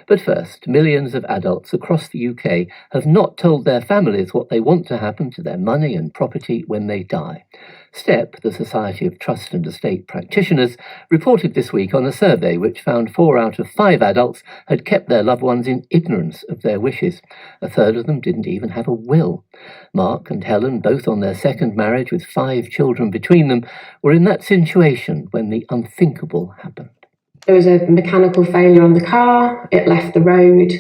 But first, millions of adults across the UK have not told their families what they want to happen to their money and property when they die. STEP, the Society of Trust and Estate Practitioners, reported this week on a survey which found 4 out of 5 adults had kept their loved ones in ignorance of their wishes. A third of them didn't even have a will. Mark and Helen, both on their second marriage with 5 children between them, were in that situation when the unthinkable happened. There was a mechanical failure on the car. It left the road,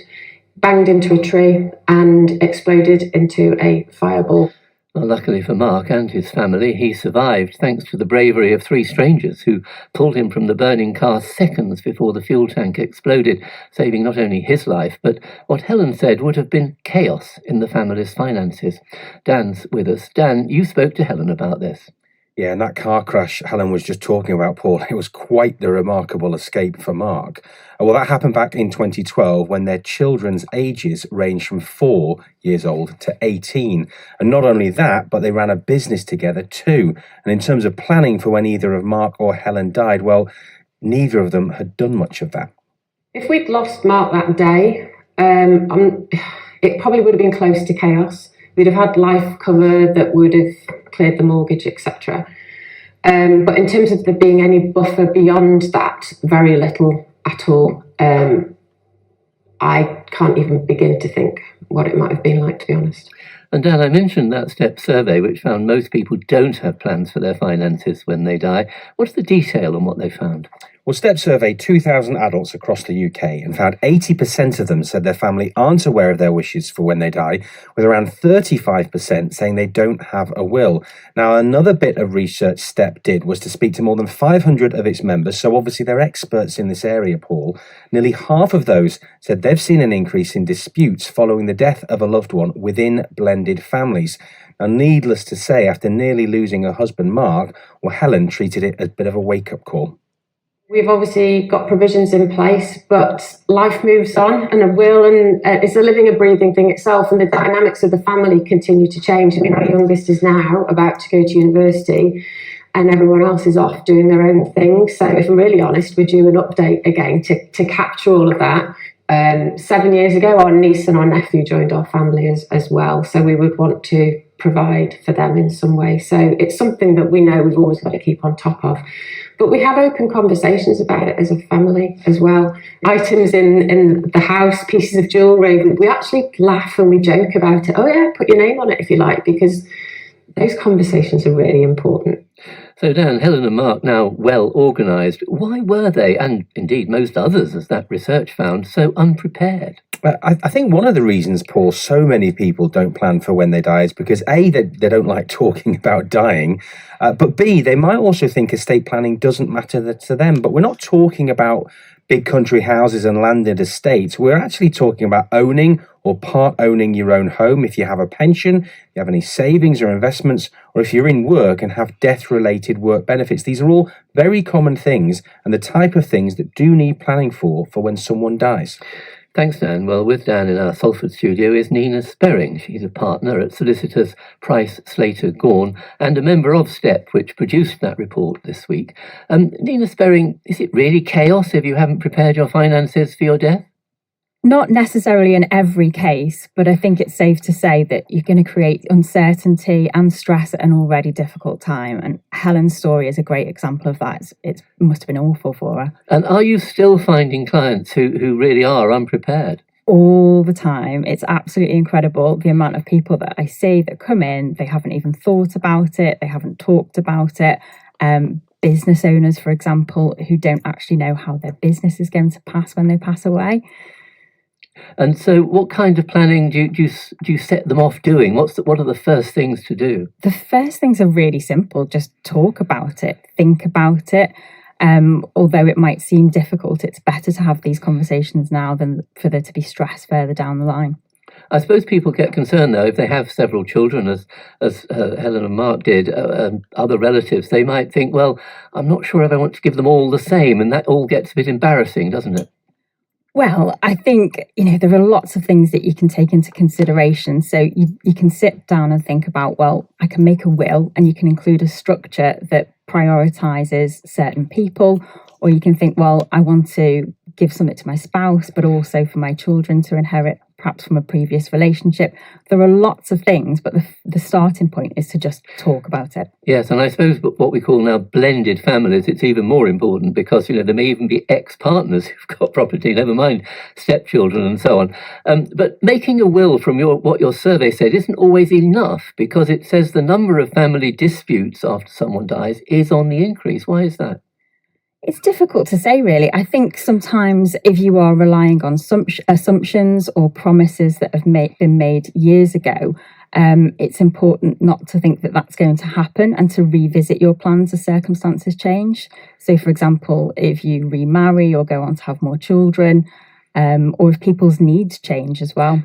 banged into a tree and exploded into a fireball. Well, luckily for Mark and his family, he survived thanks to the bravery of 3 strangers who pulled him from the burning car seconds before the fuel tank exploded, saving not only his life, but what Helen said would have been chaos in the family's finances. Dan's with us. Dan, you spoke to Helen about this. Yeah, and that car crash Helen was just talking about, Paul, it was quite the remarkable escape for Mark. Well, that happened back in 2012 when their children's ages ranged from 4 years old to 18. And not only that, but they ran a business together too. And in terms of planning for when either of Mark or Helen died, well, neither of them had done much of that. If we'd lost Mark that day, it probably would have been close to chaos. We'd have had life cover that would have cleared the mortgage, etc. But in terms of there being any buffer beyond that, very little at all. I can't even begin to think what it might have been like, to be honest. And Dan, I mentioned that STEP survey, which found most people don't have plans for their finances when they die. What's the detail on what they found? Well, STEP surveyed 2,000 adults across the UK and found 80% of them said their family aren't aware of their wishes for when they die, with around 35% saying they don't have a will. Now, another bit of research STEP did was to speak to more than 500 of its members, so obviously they're experts in this area, Paul. Nearly half of those said they've seen an increase in disputes following the death of a loved one within blended families. Now, needless to say, after nearly losing her husband, Mark, well, Helen treated it as a bit of a wake-up call. We've obviously got provisions in place, but life moves on, and a will and it's a living and breathing thing itself, and the dynamics of the family continue to change. I mean, our youngest is now about to go to university and everyone else is off doing their own thing. So if I'm really honest, we're due an update again to capture all of that. 7 years ago, our niece and our nephew joined our family as well. So we would want to provide for them in some way. So it's something that we know we've always got to keep on top of. But we have open conversations about it as a family as well. Items in the house, pieces of jewellery, we actually laugh and we joke about it. Oh yeah, put your name on it if you like, because those conversations are really important. So Dan, Helen and Mark, now well organised, why were they, and indeed most others, as that research found, so unprepared? I think one of the reasons, Paul, so many people don't plan for when they die is because A, they don't like talking about dying, but B, they might also think estate planning doesn't matter to them. But we're not talking about big country houses and landed estates. We're actually talking about owning or part owning your own home if you have a pension, if you have any savings or investments, or if you're in work and have death-related work benefits. These are all very common things and the type of things that do need planning for when someone dies. Thanks, Dan. Well, with Dan in our Salford studio is Nina Sperring. She's a partner at solicitors Price, Slater, Gorn, and a member of STEP, which produced that report this week. Nina Sperring, is it really chaos if you haven't prepared your finances for your death? Not necessarily in every case, but I think it's safe to say that you're going to create uncertainty and stress at an already difficult time. And Helen's story is a great example of that. It must have been awful for her. And are you still finding clients who really are unprepared? All the time. It's absolutely incredible the amount of people that I see that come in, they haven't even thought about it, they haven't talked about it. Business owners, for example, who don't actually know how their business is going to pass when they pass away. And so what kind of planning do you set them off doing? What are the first things to do? The first things are really simple. Just talk about it, think about it. Although it might seem difficult, it's better to have these conversations now than for there to be stress further down the line. I suppose people get concerned, though, if they have several children, as Helen and Mark did, other relatives, they might think, well, I'm not sure if I want to give them all the same, and that all gets a bit embarrassing, doesn't it? Well, I think, there are lots of things that you can take into consideration. So you can sit down and think about, well, I can make a will, and you can include a structure that prioritises certain people, or you can think, well, I want to give something to my spouse, but also for my children to inherit perhaps from a previous relationship. There are lots of things, but the starting point is to just talk about it. Yes, and I suppose what we call now blended families, it's even more important because, there may even be ex-partners who've got property, never mind stepchildren and so on. But making a will, from what your survey said, isn't always enough, because it says the number of family disputes after someone dies is on the increase. Why is that? It's difficult to say, really. I think sometimes if you are relying on assumptions or promises that have been made years ago, it's important not to think that that's going to happen and to revisit your plans as circumstances change. So, for example, if you remarry or go on to have more children, or if people's needs change as well.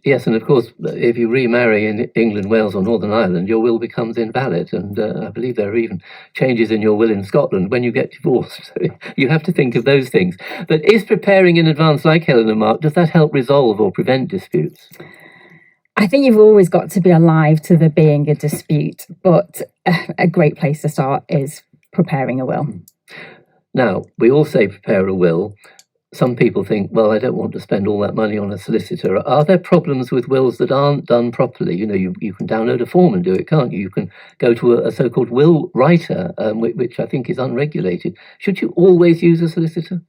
Yes, and of course, if you remarry in England, Wales or Northern Ireland, your will becomes invalid. And I believe there are even changes in your will in Scotland when you get divorced. So you have to think of those things. But is preparing in advance, like Helen and Mark, does that help resolve or prevent disputes? I think you've always got to be alive to there being a dispute, but a great place to start is preparing a will. Now, we all say prepare a will. Some people think, well, I don't want to spend all that money on a solicitor. Are there problems with wills that aren't done properly? You can download a form and do it, can't you? You can go to a so-called will writer, which I think is unregulated. Should you always use a solicitor?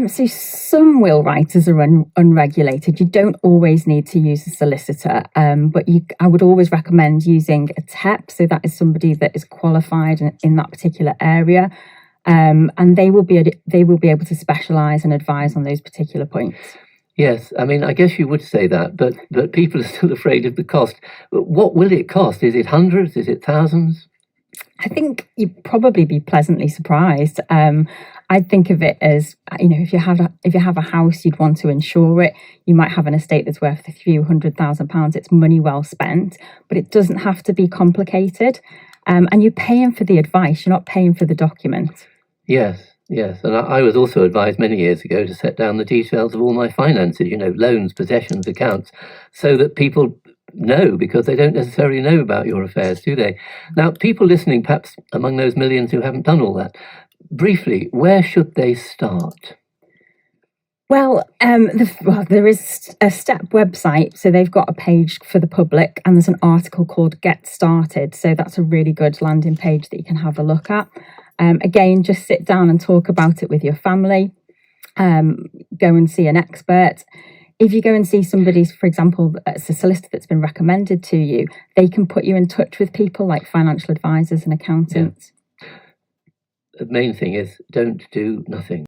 So some will writers are unregulated. You don't always need to use a solicitor, but I would always recommend using a TEP. So that is somebody that is qualified in that particular area. And they will be able to specialise and advise on those particular points. Yes, I mean, I guess you would say that, but people are still afraid of the cost. What will it cost? Is it hundreds? Is it thousands? I think you'd probably be pleasantly surprised. I'd think of it as, if you have a house, you'd want to insure it. You might have an estate that's worth a few £100,000. It's money well spent, but it doesn't have to be complicated. And you're paying for the advice. You're not paying for the document. Yes. And I was also advised many years ago to set down the details of all my finances, loans, possessions, accounts, so that people know, because they don't necessarily know about your affairs, do they? Now, people listening, perhaps among those millions who haven't done all that, briefly, where should they start? Well, there is a STEP website, so they've got a page for the public, and there's an article called Get Started. So that's a really good landing page that you can have a look at. Again, just sit down and talk about it with your family. Go and see an expert. If you go and see somebody, for example, it's a solicitor that's been recommended to you, they can put you in touch with people like financial advisors and accountants. Yeah. The main thing is don't do nothing.